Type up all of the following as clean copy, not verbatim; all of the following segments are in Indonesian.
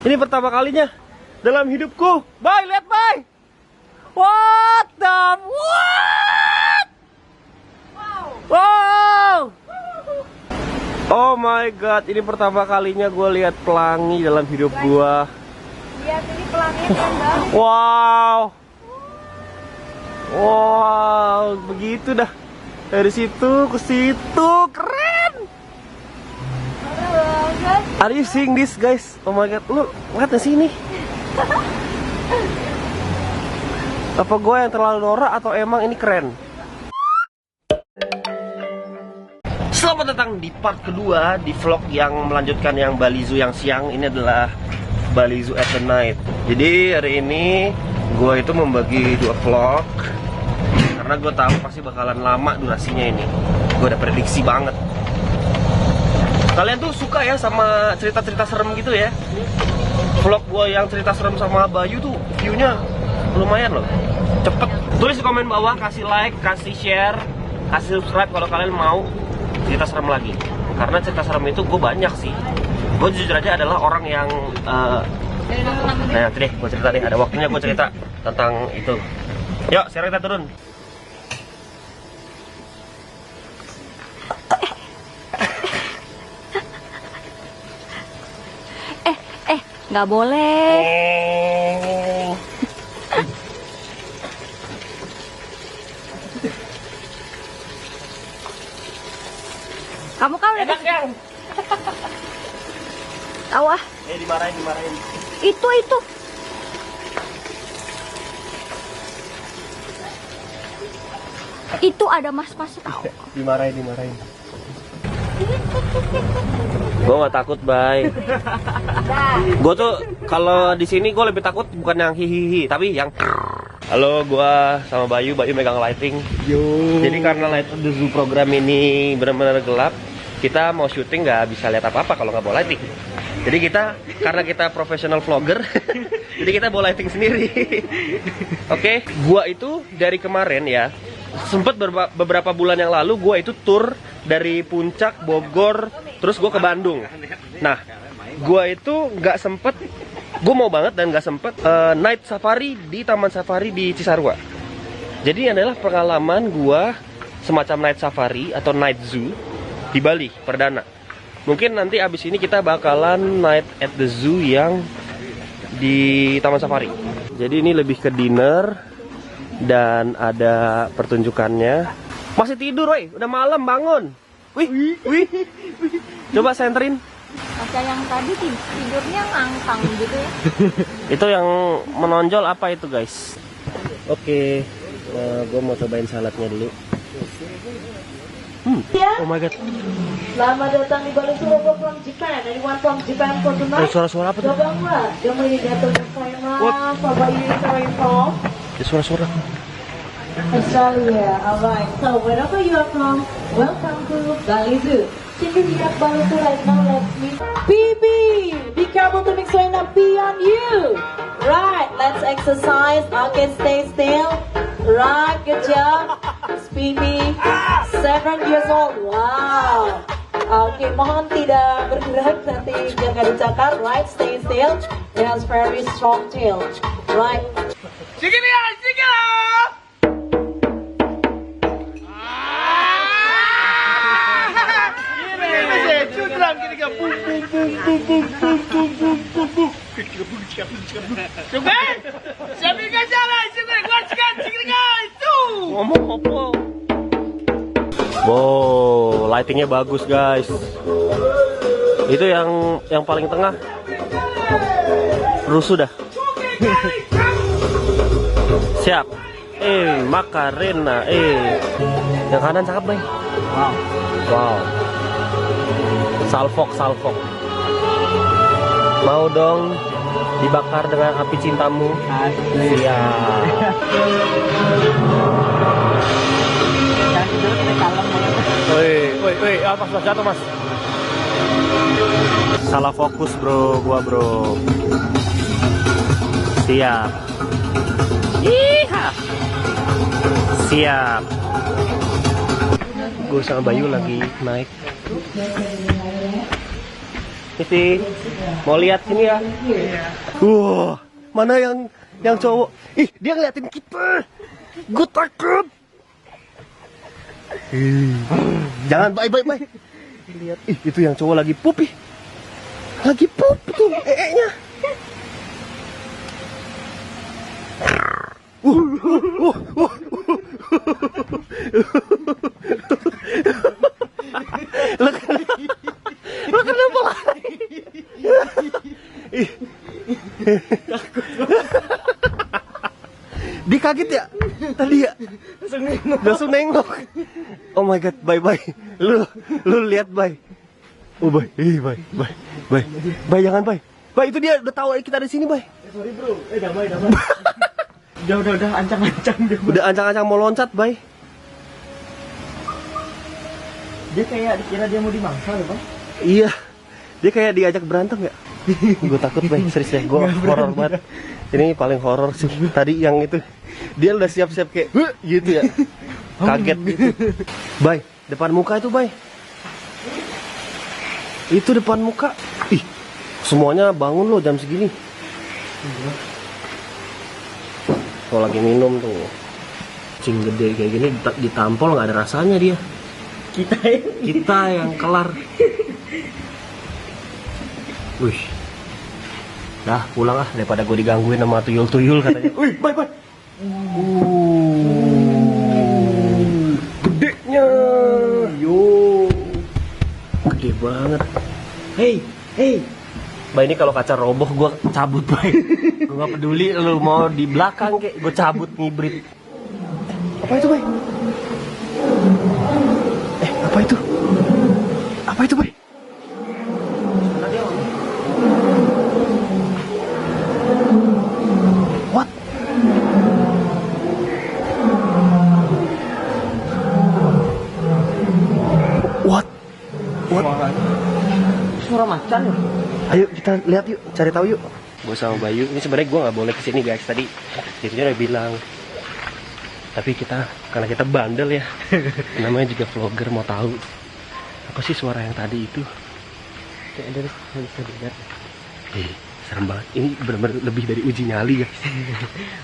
Ini pertama kalinya dalam hidupku. Bay, lihat Bay. What the what? Wow. Oh my god, ini pertama kalinya gue lihat pelangi dalam hidup gue. Lihat ini pelangi keren banget. Wow. Wow, begitu dah. Dari situ ke situ, keren. Are you seeing this guys? Oh my god, lu lihat di sini. Apa gue yang terlalu norak atau emang ini keren? Selamat datang di part kedua di vlog yang melanjutkan yang Bali Zoo yang siang. Ini adalah Bali Zoo at the night. Jadi hari ini gue itu membagi dua vlog karena gue tahu pasti bakalan lama durasinya ini. Gue udah prediksi banget. Kalian tuh suka ya sama cerita-cerita serem gitu ya? Vlog gue yang cerita serem sama Bayu tuh view-nya lumayan loh. Cepet. Tulis di komen bawah, kasih like, kasih share, kasih subscribe kalau kalian mau cerita serem lagi. Karena cerita serem itu gue banyak sih. Gue jujur aja adalah orang yang nah nanti deh gue cerita deh, ada waktunya gue cerita tentang itu. Yuk, sekarang kita turun. Nggak boleh. Kamu kan Enak yang tahu ah. Dimarahin. Itu. Itu ada mas-mas tahu. Dimarahin. Gue gak takut, Bay. Gue tuh kalau di sini gue lebih takut bukan yang hihihi, tapi yang. Halo, gue sama Bayu megang lighting. Yo. Jadi karena Light of the Zoo program ini benar-benar gelap, kita mau syuting nggak bisa lihat apa-apa kalau nggak bawa lighting. Jadi karena kita profesional vlogger, jadi kita bawa lighting sendiri. Oke, gue itu dari kemarin ya, sempet beberapa bulan yang lalu gue itu tour dari Puncak, Bogor, terus gue ke Bandung. Nah, gue itu nggak sempet, gue mau banget dan nggak sempet night safari di Taman Safari di Cisarua. Jadi ini adalah pengalaman gue semacam night safari atau night zoo di Bali perdana. Mungkin nanti abis ini kita bakalan night at the zoo yang di Taman Safari. Jadi ini lebih ke dinner dan ada pertunjukannya. Masih tidur, woi. Udah malam, bangun. Wih. Coba senterin. Masa yang tadi tidurnya ngangkang gitu ya. Itu yang menonjol apa itu, guys? Oke. Gue mau cobain saladnya dulu. Oh my god. Selamat datang di Bali Zoo from Japan. Anyone from Japan for tonight? Suara-suara apa tuh? Suara-suara. Australia. Alright. So wherever you are from, welcome to Bali Zoo. Sini lihat Bali Zoo right now. Let's meet. PB, be careful to mix your pee on you. Right. Let's exercise. Okay, stay still. Right. Good job. PB, 7 years old. Wow. Oke, mohon tidak bergerak, nanti jangan dicakar. Right, stay still. It has very strong tail. Right. Sige ya. Ngomong apa? Wow, lightingnya bagus guys. Itu yang paling tengah rusuh dah. Siap. Makarena. Yang kanan cakep, Bay. Wow. Salfok. Mau dong dibakar dengan api cintamu. Iya. Woi, mas jatuh mas. Salah fokus bro, bro. Siap. Iha. Siap. Gue sama Bayu lagi naik. Misi, mau lihat sini ya? Wah, mana yang cowok? Ih, dia ngeliatin kita. Gue takut. Jangan, bye. Lihat, ih itu yang cowok lagi pup, ih. Lagi pup tuh, nya. Lo kenapa lari? Dia kaget ya? Tadi ya? Langsung nengok. Oh my god, bye. Lu lihat bye. Oh bye, bye jangan bye. Bye itu dia udah tahu kita di sini bye. Sorry bro, damai. udah ancang-ancang dia. Udah ancang-ancang mau loncat bye. Dia kayak dikira dia mau dimangsa ya bang? Iya, dia kayak diajak berantem ya. Gue takut bye, serius ya, gue horor banget. Ini paling horor sih. Tadi yang itu dia udah siap-siap kayak gitu ya, kaget gitu. Bye, depan muka itu bye. Itu depan muka. Ih, semuanya bangun loh jam segini. Kalau lagi minum tuh, kucing gede kayak gini ditampol nggak ada rasanya dia. Kita yang kelar. Wih, dah pulang ah daripada gue digangguin sama tuyul katanya. Wih, bye. Gedenya, gede banget. Hey. Bay ini kalau kaca roboh gue cabut bay. Gue gak peduli lu mau di belakang kek, gue cabut ngibrit. Apa itu bay? Apa itu bay? What? Suara macan ya? Ayo kita lihat yuk, cari tahu yuk. Gue sama Bayu, ini sebenarnya gue nggak boleh kesini guys tadi. Dirinya udah bilang. Tapi karena kita bandel ya. Namanya juga vlogger mau tahu. Apa sih suara yang tadi itu? Kayak ada bisa dilihat. Serem banget. Ini benar-benar lebih dari uji nyali guys.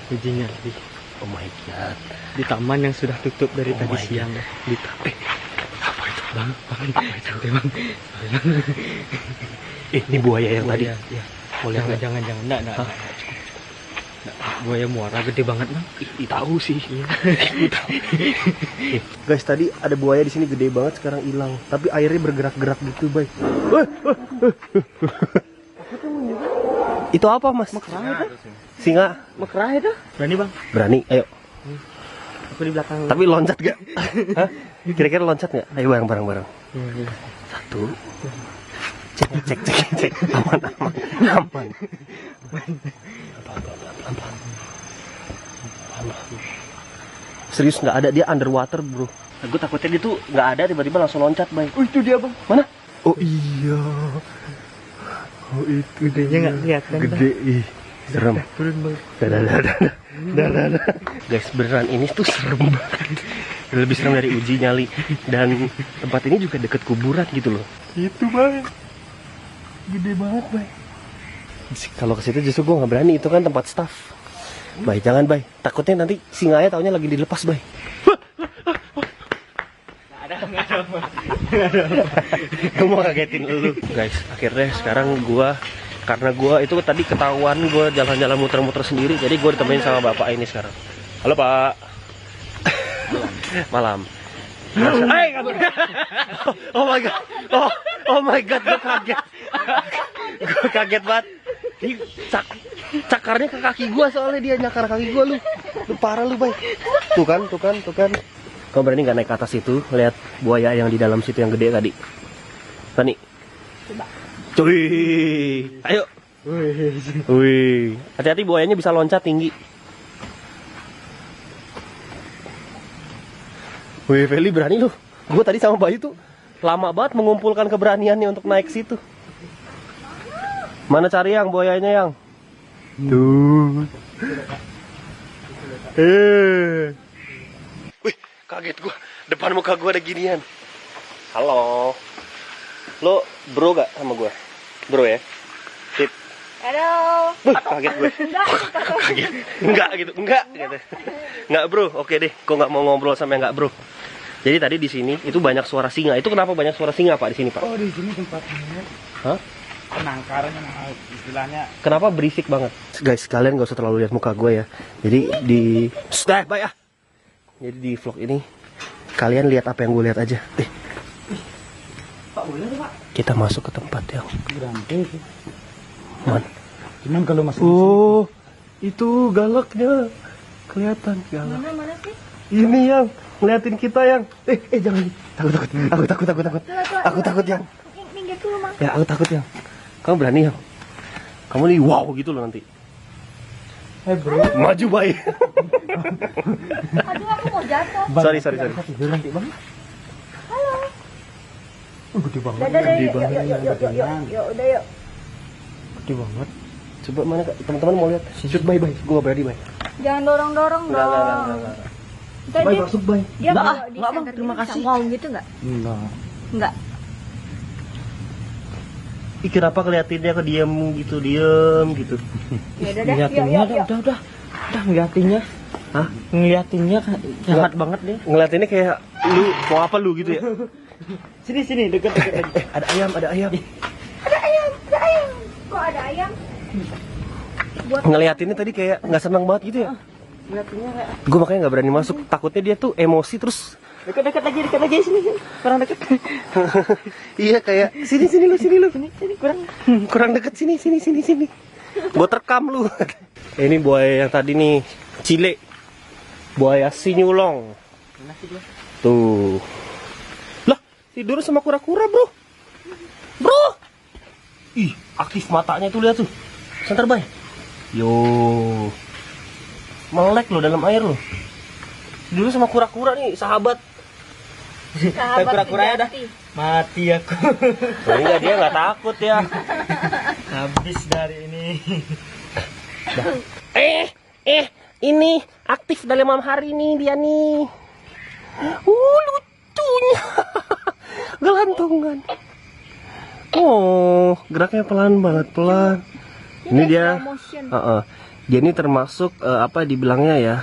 Uji nyali. Oh my god. Di taman yang sudah tutup dari tadi siang. Apa itu? Bang. Apa itu? Bang. Ini buaya yang tadi. Ya. Mau lihat nggak? Jangan. Nggak. Buaya muara gede banget bang. Tahu sih. Tahu. Guys tadi ada buaya di sini gede banget sekarang hilang. Tapi airnya bergerak-gerak gitu bay. Itu apa mas? Mekerah itu? Singa. Mekerah itu? Berani bang? Berani. Ayo. Aku di belakang. Tapi loncat gak? Hah? Kira-kira loncat gak? Ayo bareng-bareng. Iya. Satu. Cek. Aman. Pelan-pelan. Serius nggak ada, dia underwater bro. Gue takutnya dia tuh nggak ada tiba-tiba langsung loncat bay. Oh itu dia bang. Mana? Oh iya. Oh itu gedenya nggak kelihatan. Gede ih. Serem. Turun bang. Dah. Guys beneran ini tuh serem banget. Lebih serem dari uji nyali. Dan tempat ini juga deket kuburan gitu loh. Itu bay. Gede banget bay. Kalau ke situ justru gue nggak berani, itu kan tempat staff. Bay jangan bay. Takutnya nanti singanya taunya lagi dilepas bay. Nggak ada. Gue mau kagetin lu. Guys akhirnya sekarang karena gue itu tadi ketahuan gue jalan-jalan muter-muter sendiri, jadi gue ditemenin sama bapak ini sekarang. Halo pak. Malam. Oh my god, gue kaget banget. Ini cakarnya ke kaki gue, soalnya dia nyakar kaki gue. Lu parah lu bay. Tuh kan. Kamu berani nggak naik ke atas itu, lihat buaya yang di dalam situ yang gede tadi? Berani? Coba. Cuy, ayo. Wih, hati-hati buayanya bisa loncat tinggi. Wih, Feli berani lu. Gue tadi sama Bayu tuh lama banget mengumpulkan keberaniannya untuk naik situ. Mana cari yang buayanya yang? Tuh. Wih, kaget gue. Depan muka gue ada ginian. Halo. Lo bro gak sama gue? Bro ya. Sip. Halo. Kaget gue. Kaget. Enggak gitu. Enggak gitu. Enggak, Bro. Oke deh. Kok nggak mau ngobrol sama enggak, Bro? Jadi tadi di sini itu banyak suara singa. Itu kenapa banyak suara singa, Pak, di sini, Pak? Oh, di sini tempatnya. Hah? Penangkaran istilahnya. Kenapa berisik banget? Guys, kalian gak usah terlalu lihat muka gue ya. Jadi di baik ah. Jadi di vlog ini kalian lihat apa yang gue lihat aja. Pak, boleh Pak? Kita masuk ke tempat yang Berantai sih. mana? Cuman kalau masuk Oh, itu galaknya. Kelihatan galak. Mana sih? Ini yang ngeliatin kita yang. Jangan. Takut. Aku takut yang. Minggir dulu, Mang. Ya, aku takut yang. Kamu berani yang? Kamu nih wow gitu loh nanti. bro. Maju baik. Aduh, aku mau jatuh. Sorry. Tidur nanti bang. Halo. Gede banget. Dadah, Gede yuk, banget. yuk, udah yuk. Gede banget. Coba mana Kak? Teman-teman mau lihat? Shoot bye. Gue gak berani bye. Jangan dorong-dorong dong. Enggak. Ntar Bye, dia- masuk bye. Dia Enggak, bawa di enggak, Bang. center Terima gini, kasih. Wow gitu nggak? Enggak. Nggak. Ih, kenapa keliatinnya kok diem gitu. Ya udah deh, Ngeliatinnya yuk. udah ngeliatinnya. Hah? Ngeliatinnya jahat banget deh. Ngeliatinnya kayak lu mau apa lu gitu ya? Sini deket aja. Ada ayam. Ada ayam. Kok ada ayam? Ngeliatinnya tadi kayak nggak senang banget gitu ya? Ngeliatinnya kayak Gue makanya nggak berani masuk. Takutnya dia tuh emosi terus. deket lagi sini. Kurang deket. Iya kayak sini lu. Sini kurang. Kurang deket sini. Buat rekam lu. Ini buaya yang tadi nih, cile. Buaya sinyulong. Mana sih dia? Tuh. Lah, tidur sama kura-kura, Bro. Ih, aktif matanya tuh, lihat tuh. Santar, Bay. Yo. Melek lo dalam air lo. Tidur sama kura-kura nih, sahabat. Sahabat Kura-kuranya dah. sejati. Mati aku. Nah, enggak, dia nggak takut ya. Habis dari ini. Ini aktif dalam malam hari nih dia nih. Lucunya. Gelantungan. Oh, geraknya pelan banget, pelan. Ini dia. slow motion. Dia ini termasuk apa dibilangnya ya?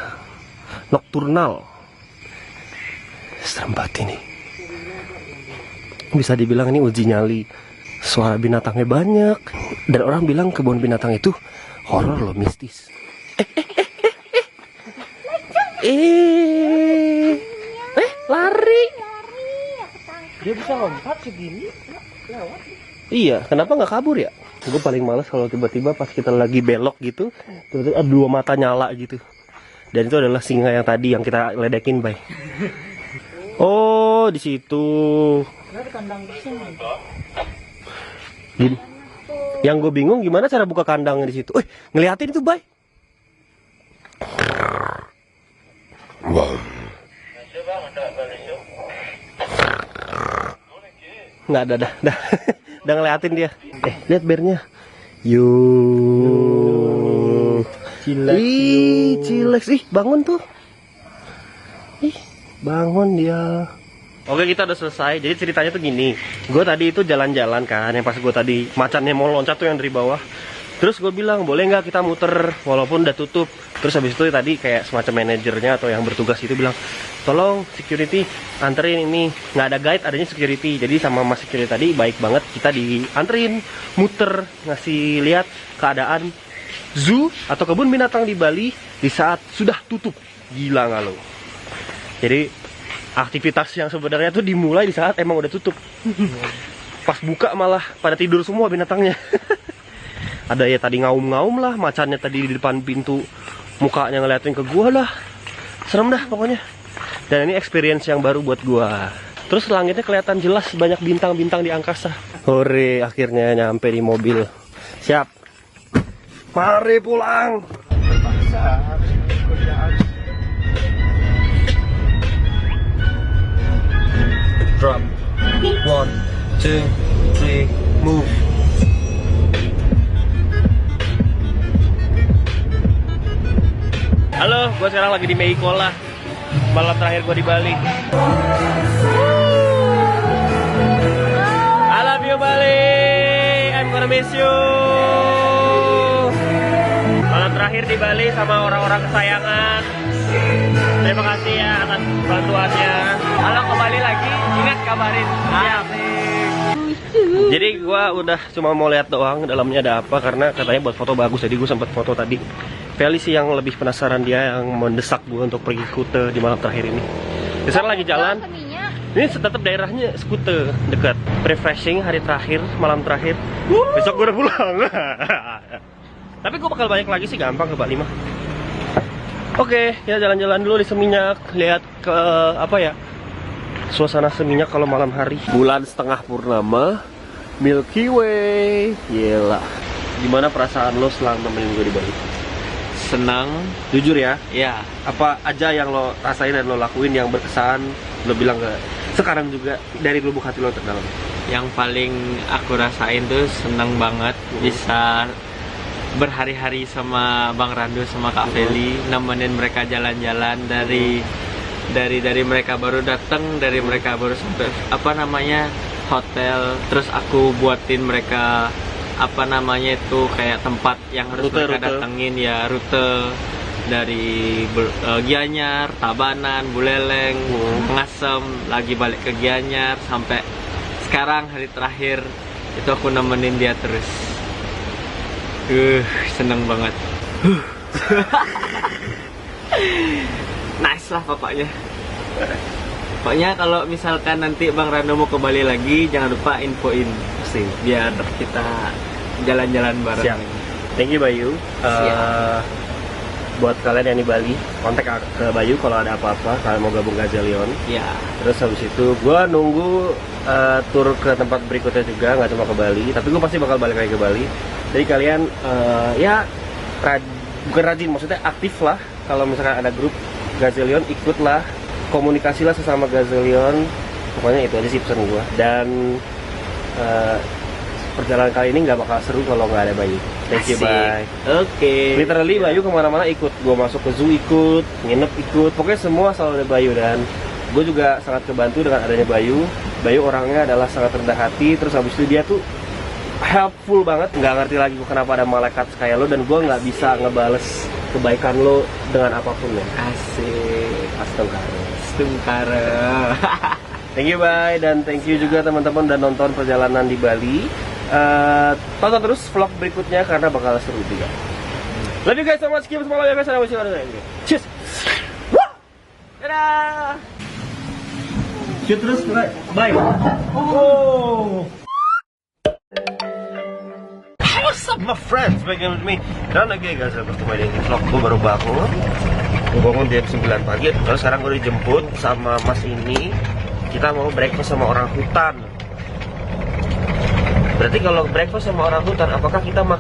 Nokturnal. Serem banget ini. Bisa dibilang ini uji nyali. Suara binatangnya banyak. Dan orang bilang kebun binatang itu horor loh, mistis. Lari. Dia bisa lompat segini. Iya, kenapa nggak kabur ya? Gue paling males kalau tiba-tiba pas kita lagi belok gitu, tiba-tiba ada dua mata nyala gitu. Dan itu adalah singa yang tadi yang kita ledekin, Bay. Oh, di situ. Gini. Yang gue bingung gimana cara buka kandangnya di situ. Ngeliatin itu, Bay. Nggak ada, dah. Udah ngeliatin dia. Lihat bearnya. Yuh. Cilex. Ih, bangun tuh. Ih, bangun dia. Oke, kita udah selesai. Jadi ceritanya tuh gini. Gue tadi itu jalan-jalan kan. Yang pas gue tadi macannya mau loncat tuh yang dari bawah. Terus gue bilang, boleh nggak kita muter walaupun udah tutup. Terus habis itu tadi kayak semacam manajernya atau yang bertugas itu bilang, tolong security anterin ini. Nggak ada guide, adanya security. Jadi sama mas security tadi baik banget, kita dianterin muter, ngasih lihat keadaan zoo atau kebun binatang di Bali di saat sudah tutup. Gila nggak lo? Jadi aktivitas yang sebenarnya tuh dimulai di saat emang udah tutup. Pas buka malah pada tidur semua binatangnya. Ada ya tadi ngaum-ngaum lah, macannya tadi di depan pintu, mukanya ngeliatin ke gua lah. Serem dah pokoknya. Dan ini experience yang baru buat gua. Terus langitnya kelihatan jelas, banyak bintang-bintang di angkasa. Hore, akhirnya nyampe di mobil. Siap. Mari pulang. Drop. 1, 2, 3, move. Halo, gue sekarang lagi di Meikola. Malam terakhir gue di Bali. I love you Bali. I'm gonna miss you. Malam terakhir di Bali sama orang-orang kesayangan. Terima kasih ya atas bantuannya. Kalau ke Bali lagi, ingat kabarin. Jadi gua udah cuma mau lihat doang dalamnya ada apa, karena katanya buat foto bagus, jadi gua sempat foto tadi. Feli sih yang lebih penasaran, dia yang mendesak gua untuk pergi Kuta di malam terakhir ini. Di sana lagi jalan. Seminya Ini tetap daerahnya Kuta, dekat. Refreshing hari terakhir, malam terakhir. Besok gua udah pulang. Tapi gua bakal balik lagi sih, gampang ke Bali mah. Oke, ya jalan-jalan dulu di Seminyak, lihat ke apa ya? Suasana Seminyak kalau malam hari. Bulan setengah purnama, Milky Way. Gila. Gimana perasaan lo selama nemenin gue di Bali? Senang. Jujur ya, Ya, apa aja yang lo rasain dan lo lakuin yang berkesan, lo bilang ke sekarang juga dari lubuk hati lo terdalam? yang paling aku rasain tuh senang banget bisa berhari-hari sama Bang Randu sama Kak Feli, nemenin mereka jalan-jalan dari mereka baru datang, dari mereka baru sampai apa namanya hotel, terus aku buatin mereka apa namanya itu kayak tempat yang harus mereka datengin ya, rute dari Gianyar, Tabanan, Buleleng, Ngasem, lagi balik ke Gianyar sampai sekarang hari terakhir itu aku nemenin dia terus. Seneng banget. Nice lah pokoknya. Pokoknya kalau misalkan nanti Bang Rando mau ke Bali lagi, jangan lupa infoin Pasti. biar kita jalan-jalan bareng. Siap. Thank you Bayu. Buat kalian yang di Bali, kontak ke Bayu kalau ada apa-apa, kalian mau gabung Gazelion. Ya. Terus habis itu gue nunggu tur ke tempat berikutnya juga, nggak cuma ke Bali, tapi gue pasti bakal balik lagi ke Bali. Jadi kalian bukan rajin, maksudnya aktif lah. Kalau misalkan ada grup Gazelion, ikutlah, komunikasilah sesama Gazelion. Pokoknya itu aja sih pesan gue. Dan perjalanan kali ini nggak bakal seru kalau nggak ada Bayu. Thank you, bye. Oke. Literally Bayu kemana-mana ikut. Gue masuk ke zoo ikut, nginep ikut. Pokoknya semua selalu ada Bayu, dan gue juga sangat kebantu dengan adanya Bayu. Bayu orangnya adalah sangat rendah hati. Terus habis itu dia tuh helpful banget. Nggak ngerti lagi gue kenapa ada malaikat kayak lo, dan gue nggak bisa ngebales kebaikan lo dengan apapun ya. Asik. Astagfirullah. Stungkara. Thank you, bye, dan thank you juga teman-teman dan nonton perjalanan di Bali. Tonton terus vlog berikutnya karena bakal seru juga. Love you guys so much. Keep semangat ya guys. Cheers. Dadah. Shoot terus, bye. Oh. What's up my friends, back with me. Dan lagi guys, bertemu di vlog. Gue baru bangun. Gue bangun jam 9 pagi. Terus sekarang gue dijemput sama Mas ini. Kita mau breakfast sama orang hutan. Berarti kalau breakfast sama orang hutan, apakah kita makan